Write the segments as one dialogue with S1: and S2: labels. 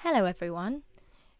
S1: Hello everyone.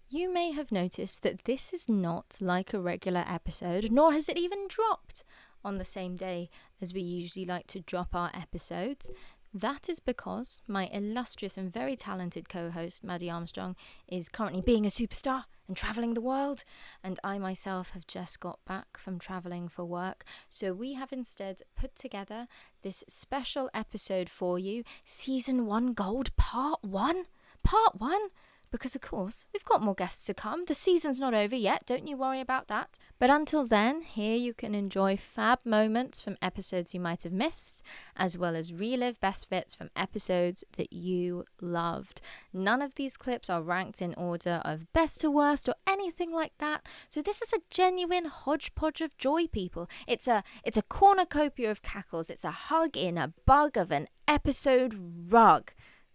S1: You may have noticed that this is not like a regular episode, nor has it even dropped on the same day as we usually like to drop our episodes. That is because my illustrious and very talented co-host, Maddie Armstrong, is currently being a superstar and travelling the world, and I myself have just got back from travelling for work. So we have instead put together this special episode for you, Season 1 Gold Part 1. Part 1? Because, of course, we've got more guests to come. The season's not over yet, don't you worry about that. But until then, here you can enjoy fab moments from episodes you might have missed, as well as relive best bits from episodes that you loved. None of these clips are ranked in order of best to worst or anything like that. So this is a genuine hodgepodge of joy, people. It's a cornucopia of cackles. It's a hug in a bug of an episode rug.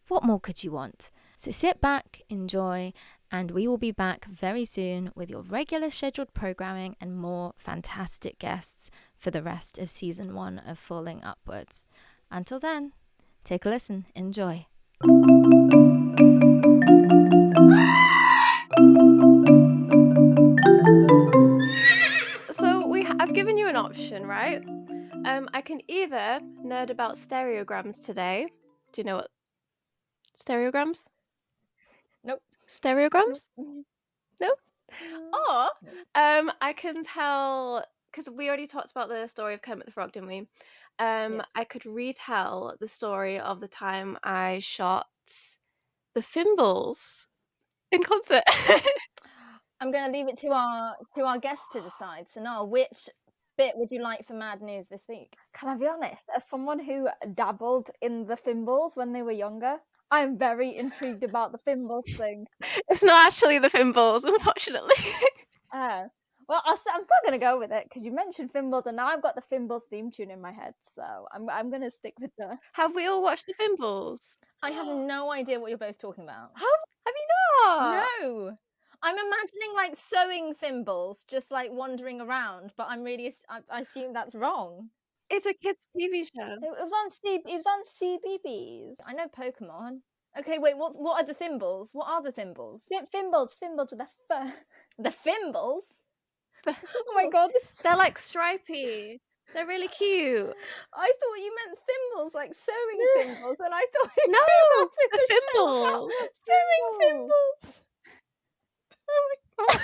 S1: What more could you want? So sit back, enjoy, and we will be back very soon with your regular scheduled programming and more fantastic guests for the rest of Season 1 of Falling Upwards. Until then, take a listen, enjoy.
S2: So I've given you an option, right? I can either nerd about stereograms today. Do you know what stereograms?
S1: Nope.
S2: Stereograms?
S1: Nope.
S2: No? Or I can tell, because we already talked about the story of Kermit the Frog, didn't we?
S1: Yes.
S2: I could retell the story of the time I shot the Fimbles in concert.
S1: I'm going to leave it to our guests to decide. Sonal, which bit would you like for Mad News this week?
S3: Can I be honest? As someone who dabbled in the Fimbles when they were younger, I'm very intrigued about the Fimbles thing.
S2: It's not actually the Fimbles, unfortunately.
S3: Well, I'm still going to go with it because you mentioned Fimbles, and now I've got the Fimbles theme tune in my head, so I'm going to stick with the.
S2: Have we all watched the Fimbles?
S1: I have no idea what you're both talking about.
S2: Have you not?
S1: No. I'm imagining like sewing thimbles just like wandering around, but I assume that's wrong.
S2: It's a kids' TV show.
S3: It was on CBBS.
S1: I know Pokemon. Okay, wait, what are the thimbles? What are the thimbles?
S3: Fimbles with a fur.
S1: The Fimbles?
S3: Oh my god,
S2: They're like stripy. They're really cute.
S1: I thought you meant thimbles, like sewing thimbles, and I thought you
S2: No,
S1: came up with
S2: the
S1: a show about
S2: Fimbles.
S1: sewing thimbles. Oh my god.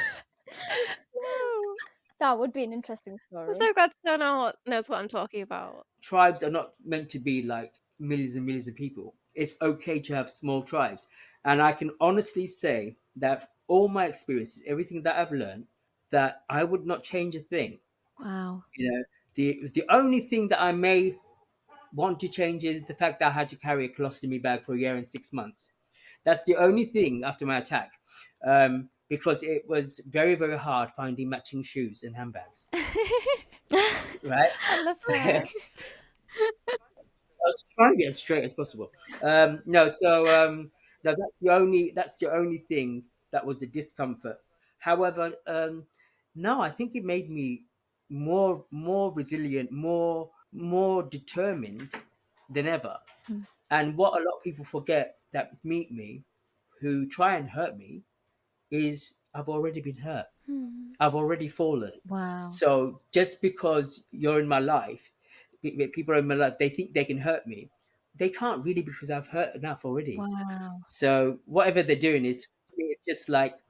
S2: No.
S3: That would be an interesting story.
S2: I'm so glad Sonal knows what I'm talking about.
S4: Tribes are not meant to be like millions and millions of people. It's okay to have small tribes. And I can honestly say that all my experiences, everything that I've learned, that I would not change a thing.
S1: Wow.
S4: You know, the only thing that I may want to change is the fact that I had to carry a colostomy bag for a year and 6 months. That's the only thing after my attack. Because it was very, very hard finding matching shoes and handbags. Right?
S2: I love that.
S4: I was trying to be as straight as possible. No, that's the only thing that was a discomfort. However, no, I think it made me more resilient, more determined than ever. And what a lot of people forget that meet me, who try and hurt me, is I've already been hurt. I've already fallen.
S1: Wow.
S4: So just because you're in my life, people are in my life, they think they can hurt me. They can't really, because I've hurt enough already.
S1: Wow.
S4: So whatever they're doing is, it's just like,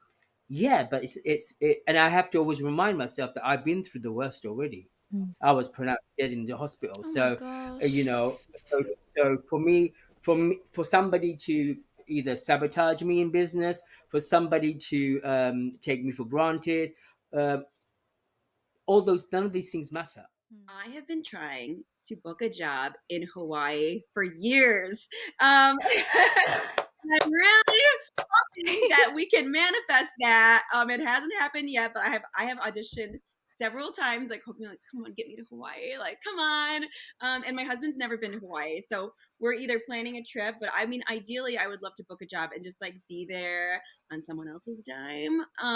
S4: yeah, but and I have to always remind myself that I've been through the worst already. I was pronounced dead in the hospital.
S2: Oh
S4: So,
S2: my gosh.
S4: you know, so for somebody to either sabotage me in business, for somebody to take me for granted, none of these things matter.
S5: I have been trying to book a job in Hawaii for years. I'm really hoping that we can manifest that. It hasn't happened yet, but I have auditioned several times, like hoping, like, come on, get me to Hawaii, like, come on. And my husband's never been to Hawaii, so we're either planning a trip, but I mean, ideally, I would love to book a job and just like be there on someone else's dime. So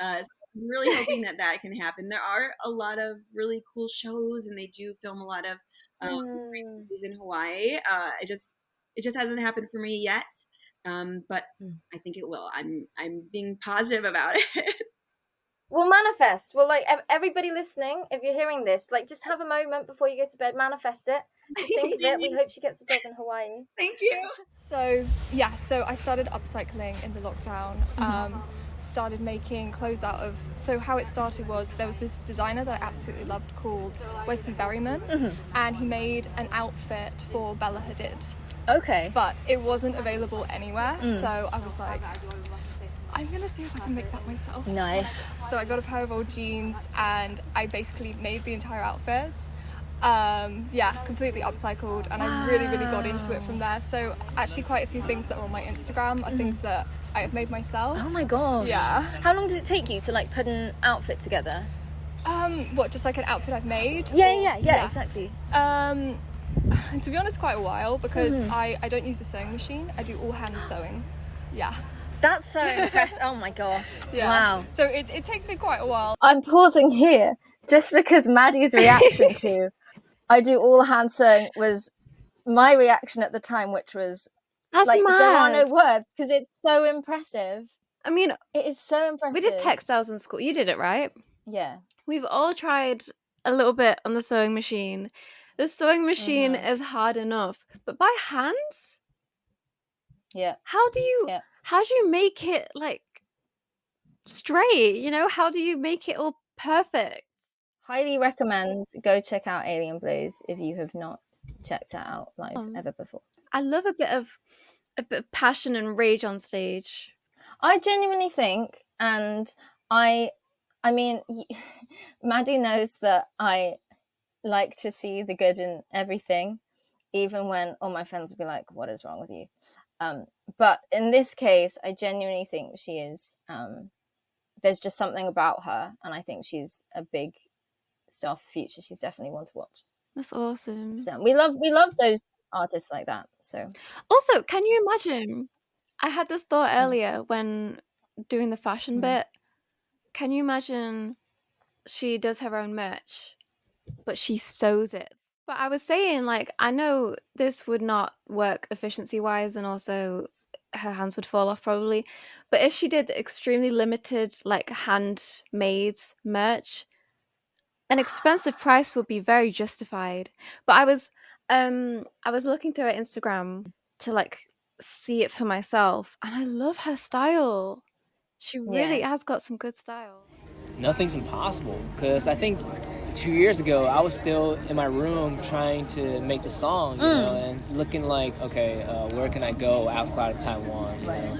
S5: I'm really hoping that can happen. There are a lot of really cool shows, and they do film a lot of great movies in Hawaii. It just hasn't happened for me yet. But I think it will. I'm being positive about it.
S3: We'll manifest. Well, like everybody listening, if you're hearing this, like just have a moment before you go to bed, manifest it. Just think of it. We hope she gets a job in Hawaii.
S5: Thank you.
S6: So I started upcycling in the lockdown. Started making clothes out of. So how it started was there was this designer that I absolutely loved called Wesley Berryman, and he made an outfit for Bella Hadid,
S1: Okay.
S6: but it wasn't available anywhere. So I was like, I'm gonna see if I can make that myself.
S1: Nice.
S6: So I got a pair of old jeans and I basically made the entire outfit. Completely upcycled, and I really got into it from there. So actually quite a few things that are on my Instagram are things that I have made myself.
S1: Oh my god.
S6: Yeah.
S1: How long does it take you to like put an outfit together?
S6: What, just like an outfit I've made?
S1: Yeah, exactly.
S6: To be honest, quite a while, because I don't use a sewing machine. I do all hand sewing. Yeah.
S1: That's so impressive. Oh my gosh.
S6: Yeah.
S1: Wow.
S6: So it takes me quite a while.
S3: I'm pausing here just because Maddie's reaction to I do all hand sewing was my reaction at the time, which was
S2: That's
S3: like
S2: mad.
S3: there are no words because it's so impressive.
S2: I mean,
S3: It is so impressive.
S2: we did textiles in school. You did it, right?
S3: Yeah.
S2: We've all tried a little bit on the sewing machine. The sewing machine is hard enough, but by hand,
S3: Yeah.
S2: how do you make it like straight? You know, how do you make it all perfect?
S3: Highly recommend go check out AlienBlaze if you have not checked it out live ever before.
S2: I love a bit of passion and rage on stage.
S3: I genuinely think, and I mean, Maddie knows that I like to see the good in everything, even when all my friends will be like, "What is wrong with you?" But in this case, I genuinely think she is. There's just something about her, and I think she's a big star for the future. She's definitely one to watch.
S2: That's awesome.
S3: So we love those artists like that. So
S2: Also, can you imagine? I had this thought earlier when doing the fashion bit. Can you imagine she does her own merch, but she sews it? But I was saying, like, I know this would not work efficiency-wise, and also her hands would fall off probably. But if she did extremely limited, like, handmade merch, an expensive price would be very justified. But I was looking through her Instagram to like see it for myself, and I love her style. She really has got some good style.
S7: Nothing's impossible, because I think 2 years ago I was still in my room trying to make the song, you know, and looking like, okay, where can I go outside of Taiwan, you know?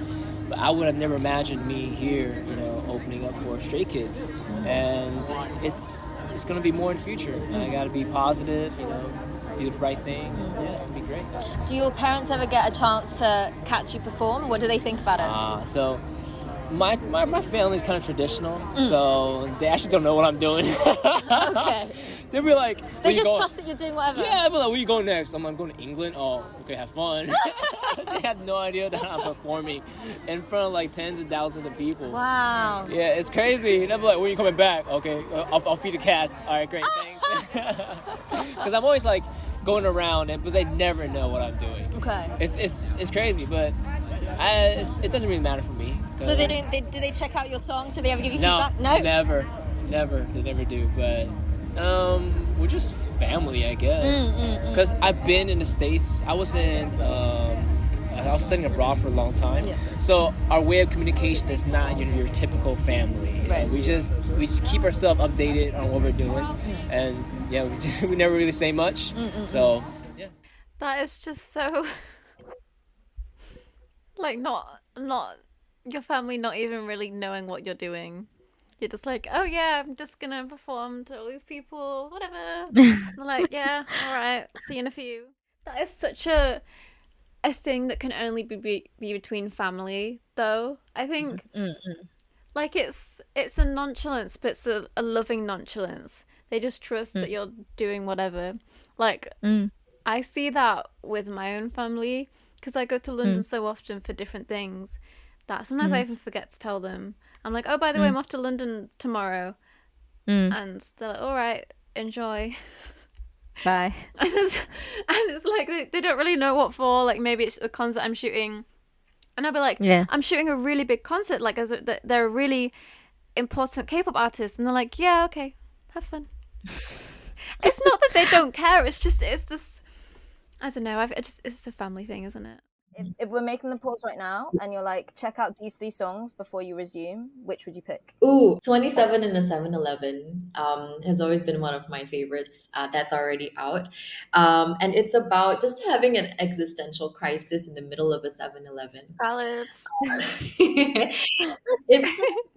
S7: But I would have never imagined me here, you know, opening up for Stray Kids, and it's going to be more in the future. I got to be positive, you know, do the right thing. Yeah, it's going to be great.
S1: Do your parents ever get a chance to catch you perform? What do they think about it?
S7: So my family's kind of traditional, so they actually don't know what I'm doing.
S1: Okay.
S7: They'll be like,
S1: They just trust that you're doing whatever.
S7: yeah, I'll be like, where you going next? I'm going to England. Oh, okay, have fun. They have no idea that I'm performing in front of like tens of thousands of people.
S1: Wow.
S7: Yeah, it's crazy. And I'll be like, when are you coming back? Okay, I'll feed the cats. All right, great, thanks. Because I'm always like going around, but they never know what I'm doing.
S1: Okay.
S7: It's crazy, but it doesn't really matter for me.
S1: So do they check out your songs? Do they ever give you feedback?
S7: No, never. They never do. But we're just family, I guess. Because I've been in the States. I was studying abroad for a long time. Yeah. So our way of communication is not your typical family.
S1: Right.
S7: We just keep ourselves updated on what we're doing, and yeah, we never really say much. So yeah.
S2: That is just so like not your family not even really knowing what you're doing. You're just like, oh yeah, I'm just gonna perform to all these people, whatever. They're like, yeah, all right, see you in a few. That is such a thing that can only be between family, though. I think, like it's a nonchalance, but it's a loving nonchalance. They just trust that you're doing whatever. Like, I see that with my own family, because I go to London so often for different things that sometimes I even forget to tell them. I'm like, oh, by the way, I'm off to London tomorrow. And they're like, all right, enjoy.
S1: Bye.
S2: And it's like they don't really know what for. Like maybe it's a concert I'm shooting And I'll be like,
S1: Yeah.
S2: I'm shooting a really big concert, like they're a really important K-pop artist, and they're like, yeah, okay, have fun. It's not that they don't care, it's this, I don't know, it's a family thing, isn't it?
S3: If we're making the pause right now and you're like, check out these 3 songs before you resume, which would you pick?
S8: Ooh, 27 in a 7-Eleven has always been one of my favorites. That's already out. And it's about just having an existential crisis in the middle of a 7-Eleven.
S2: Valid.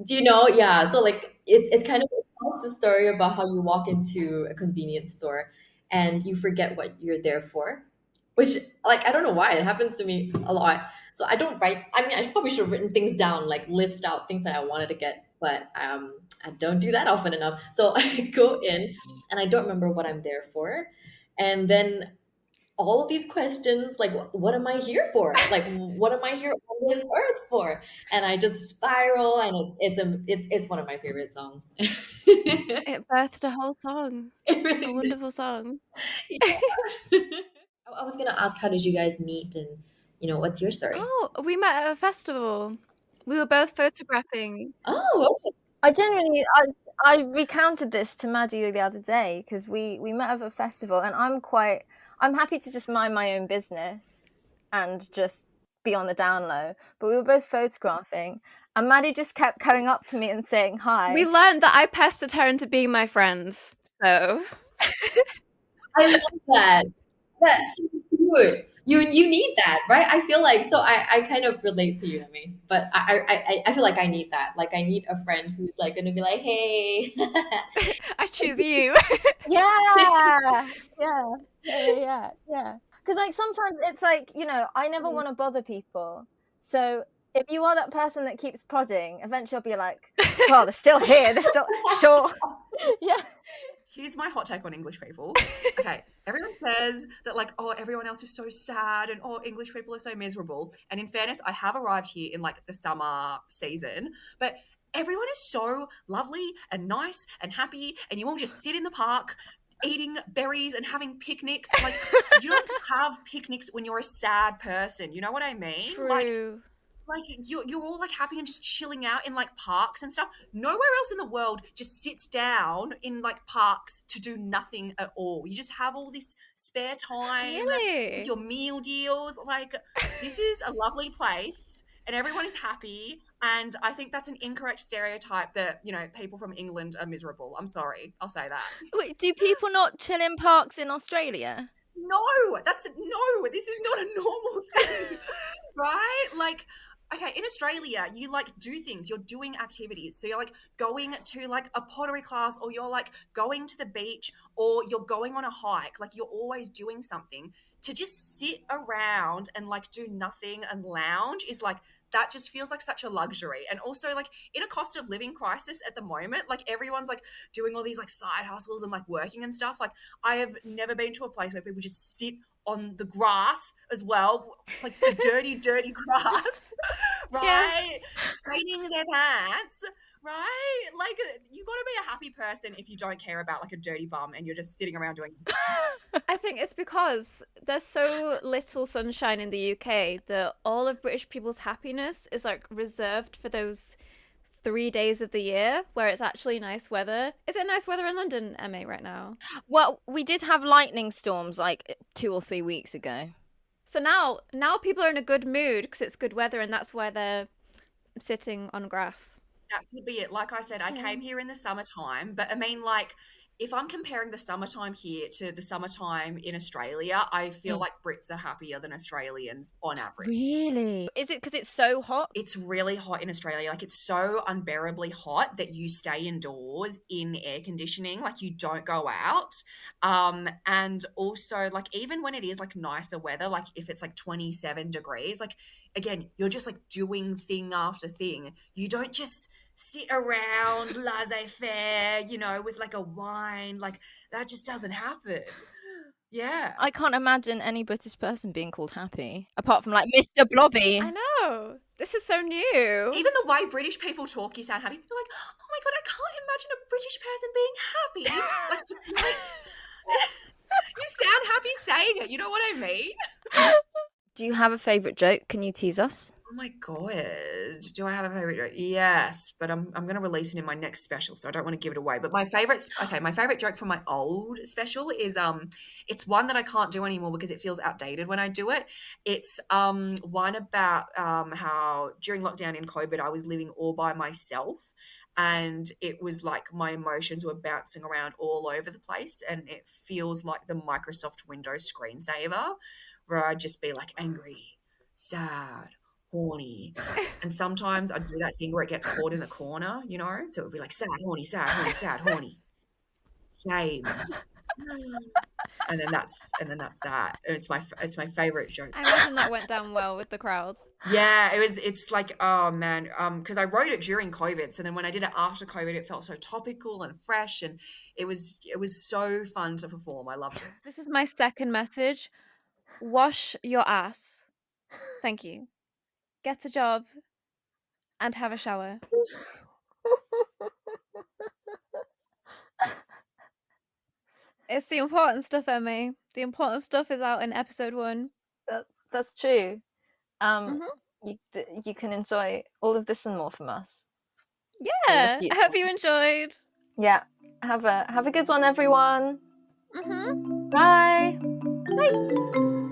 S8: Do you know? Yeah. So like it's kind of it tells the story about how you walk into a convenience store and you forget what you're there for, which like I don't know why it happens to me a lot. So I don't write. I mean, I probably should have written things down, like list out things that I wanted to get, but I don't do that often enough. So I go in and I don't remember what I'm there for, and then all of these questions, like what am I here for? Like what am I here on this earth for? And I just spiral, and it's one of my favorite songs.
S2: It birthed a whole song.
S8: It really
S2: A
S8: did.
S2: wonderful song.
S8: Yeah. I was gonna ask, how did you guys meet, and what's your story?
S2: Oh, we met at a festival. We were both photographing.
S8: Oh, okay.
S3: I genuinely, I recounted this to Maddie the other day because we met at a festival, and I'm happy to just mind my own business and just be on the down low. But we were both photographing, and Maddie just kept coming up to me and saying hi.
S2: We learned that I pestered her into being my friends. So
S8: I love that. That's so good. You need that, right? I feel like I kind of relate to you, Aimée, but I feel like I need that. Like I need a friend who's like gonna be like, hey.
S2: I choose you.
S3: Yeah. Because like sometimes it's like, I never want to bother people. So if you are that person that keeps prodding, eventually I'll be like, well, they're still here. They're still sure. Yeah.
S5: Here's my hot take on English people. Okay, everyone says that like, oh, everyone else is so sad and oh, English people are so miserable. And in fairness, I have arrived here in like the summer season, but everyone is so lovely and nice and happy, and you all just sit in the park eating berries and having picnics. Like you don't have picnics when you're a sad person. You know what I mean?
S2: True.
S5: Like you're all like happy and just chilling out in like parks and stuff. Nowhere else in the world just sits down in like parks to do nothing at all. You just have all this spare time with your meal deals. Like this is a lovely place and everyone is happy. And I think that's an incorrect stereotype that, people from England are miserable. I'm sorry. I'll say that.
S1: Wait, do people not chill in parks in Australia?
S5: No, this is not a normal thing, right? Like, okay, in Australia, you like do things, you're doing activities. So you're like going to like a pottery class, or you're like going to the beach, or you're going on a hike. Like you're always doing something. To just sit around and like do nothing and lounge is like, that just feels like such a luxury. And also like in a cost of living crisis at the moment, like everyone's like doing all these like side hustles and like working and stuff. Like I have never been to a place where people just sit on the grass as well, like the dirty grass, right? Yeah. Straining their pants, right? Like you got to be a happy person if you don't care about like a dirty bum and you're just sitting around doing.
S2: I think it's because there's so little sunshine in the UK that all of British people's happiness is like reserved for those 3 days of the year where it's actually nice weather. Is it nice weather in London, Aimée, right now?
S1: Well, we did have lightning storms like 2 or 3 weeks ago.
S2: So now people are in a good mood because it's good weather, and that's why they're sitting on grass.
S5: That could be it. Like I said, I came here in the summertime, but I mean, like, if I'm comparing the summertime here to the summertime in Australia, I feel like Brits are happier than Australians on average.
S1: Really? Is it because it's so hot?
S5: It's really hot in Australia. Like it's so unbearably hot that you stay indoors in air conditioning. Like you don't go out. And also like even when it is like nicer weather, like if it's like 27 degrees, like again, you're just like doing thing after thing. You don't just sit around laissez-faire, with like a wine. Like that just doesn't happen. Yeah.
S1: I can't imagine any British person being called happy, apart from like Mr. Blobby.
S2: I know. This is so new.
S5: Even the way British people talk, you sound happy. You're like, oh my God, I can't imagine a British person being happy. like you sound happy saying it. You know what I mean?
S1: Do you have a favourite joke? Can you tease us?
S9: Oh my god. Do I have a favorite joke? Yes, but I'm going to release it in my next special, so I don't want to give it away. But my favorite joke from my old special is it's one that I can't do anymore because it feels outdated when I do it. It's one about how during lockdown in COVID I was living all by myself, and it was like my emotions were bouncing around all over the place, and it feels like the Microsoft Windows screensaver where I'd just be like angry, sad, horny. And sometimes I'd do that thing where it gets caught in the corner, you know? So it would be like sad, horny, sad, horny, sad, horny. Shame. And then that's that. It's my favorite joke.
S2: I imagine that went down well with the crowd.
S9: Yeah, it's like, oh man, because I wrote it during COVID, so then when I did it after COVID, it felt so topical and fresh, and it was so fun to perform. I loved it.
S2: This is my second message. Wash your ass. Thank you. Get a job and have a shower. It's the important stuff, Aimée. The important stuff is out in episode 1.
S3: That's true.
S2: Mhm.
S3: You can enjoy all of this and more from us.
S2: Yeah. I hope you enjoyed.
S3: Yeah. Have a good one, everyone.
S2: Mhm.
S3: Bye.
S2: Bye.